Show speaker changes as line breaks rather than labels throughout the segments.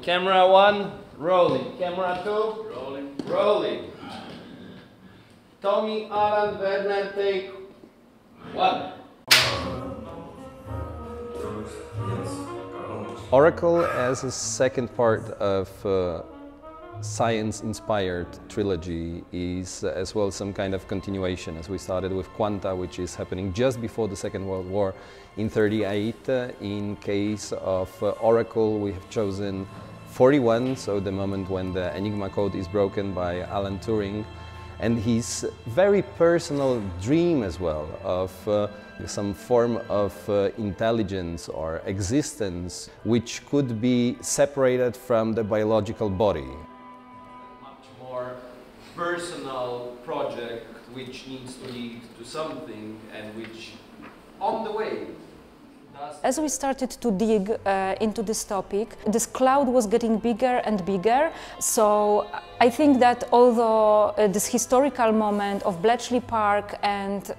Camera 1, rolling. Camera 2, rolling. Rolling. Tommy, Alan, Werner, take 1. Oracle as a second part of science-inspired trilogy is as well some kind of continuation, as we started with Quanta, which is happening just before the Second World War in 1938. In case of Oracle, we have chosen 41, so the moment when the Enigma code is broken by Alana Tjūringa, and his very personal dream as well of some form of intelligence or existence which could be separated from the biological body. Much more personal project which needs to lead to something and which on the way.
As we started to dig into this topic, this cloud was getting bigger and bigger. So I think that although this historical moment of Bletchley Park and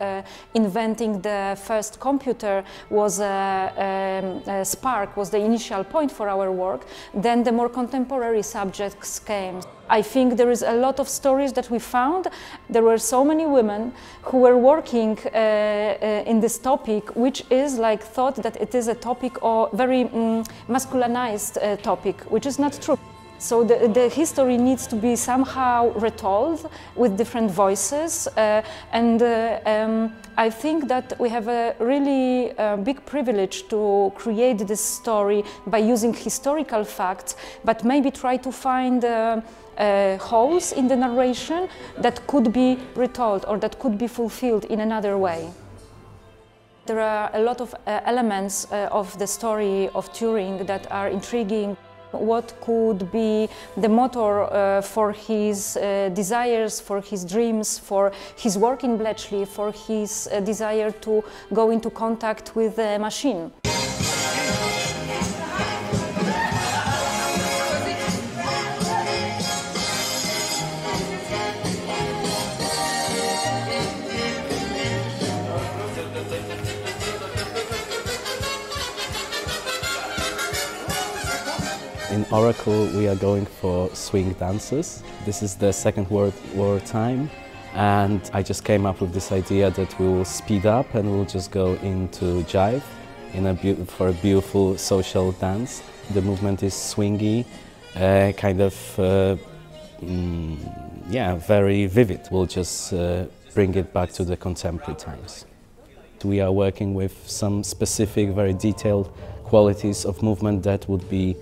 inventing the first computer was a spark, was the initial point for our work, then the more contemporary subjects came. I think there is a lot of stories that we found. There were so many women who were working in this topic, which is like thought that it is a topic or very masculinized topic, which is not true. So the history needs to be somehow retold with different voices, and I think that we have a really big privilege to create this story by using historical facts, but maybe try to find holes in the narration that could be retold or that could be fulfilled in another way. There are a lot of elements of the story of Tjūringa that are intriguing. What could be the motor for his desires, for his dreams, for his work in Bletchley, for his desire to go into contact with the machine?
In Oracle, we are going for swing dances. This is the Second World War time, and I just came up with this idea that we will speed up and we'll just go into jive for a beautiful social dance. The movement is swingy, kind of, very vivid. We'll just bring it back to the contemporary times. We are working with some specific, very detailed qualities of movement that would be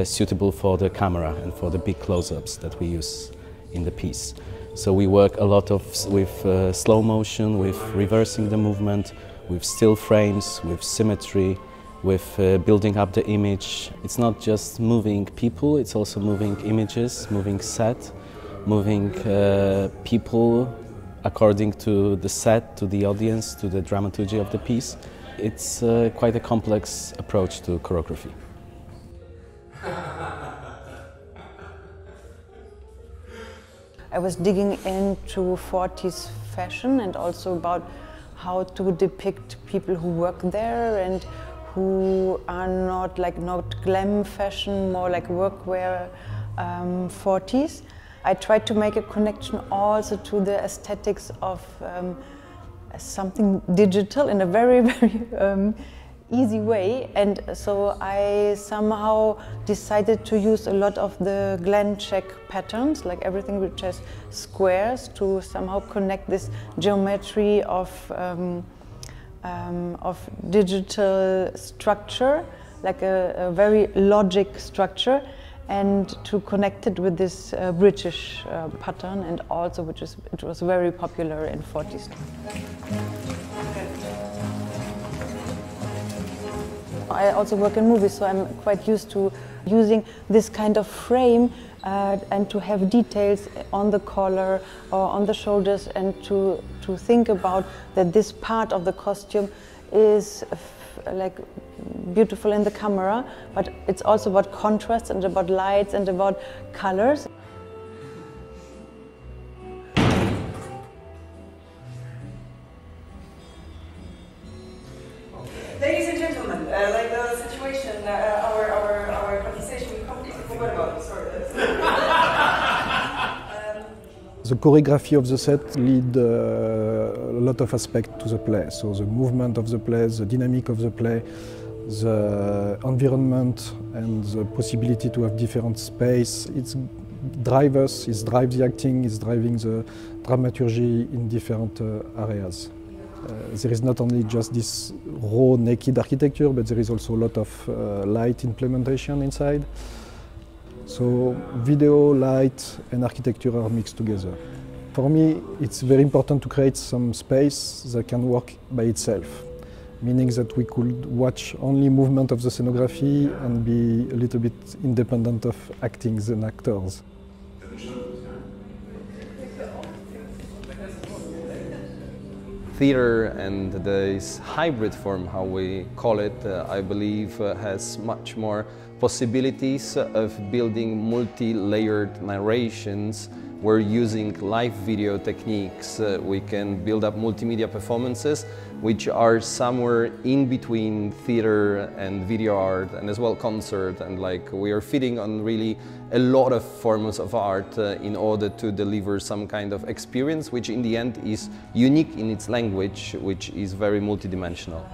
suitable for the camera and for the big close-ups that we use in the piece. So we work a lot with slow motion, with reversing the movement, with still frames, with symmetry, with building up the image. It's not just moving people, it's also moving images, moving set, moving people according to the set, to the audience, to the dramaturgy of the piece. It's quite a complex approach to choreography.
I was digging into 40s fashion and also about how to depict people who work there and who are not glam fashion, more like workwear 40s. I tried to make a connection also to the aesthetics of something digital in a very, very easy way, and so I somehow decided to use a lot of the Glen check patterns, like everything which has squares, to somehow connect this geometry of digital structure, like a very logic structure, and to connect it with this British pattern, and also it was very popular in 40s. I also work in movies, so I'm quite used to using this kind of frame and to have details on the collar or on the shoulders, and to think about that this part of the costume is like beautiful in the camera, but it's also about contrast and about lights and about colors.
Ladies and gentlemen, like the situation, our conversation will complete The choreography of the set lead a lot of aspects to the play. So the movement of the play, the dynamic of the play, the environment and the possibility to have different space. It drives us, it drives the acting, it's driving the dramaturgy in different areas. There is not only just this raw, naked architecture, but there is also a lot of light implementation inside. So video, light and architecture are mixed together. For me, it's very important to create some space that can work by itself, meaning that we could watch only movement of the scenography and be a little bit independent of acting and actors.
Theatre and this hybrid form, how we call it, I believe has much more possibilities of building multi-layered narrations. We're using live video techniques. We can build up multimedia performances which are somewhere in between theatre and video art, and as well concert, and like we are feeding on really a lot of forms of art in order to deliver some kind of experience which in the end is unique in its language, which is very multidimensional.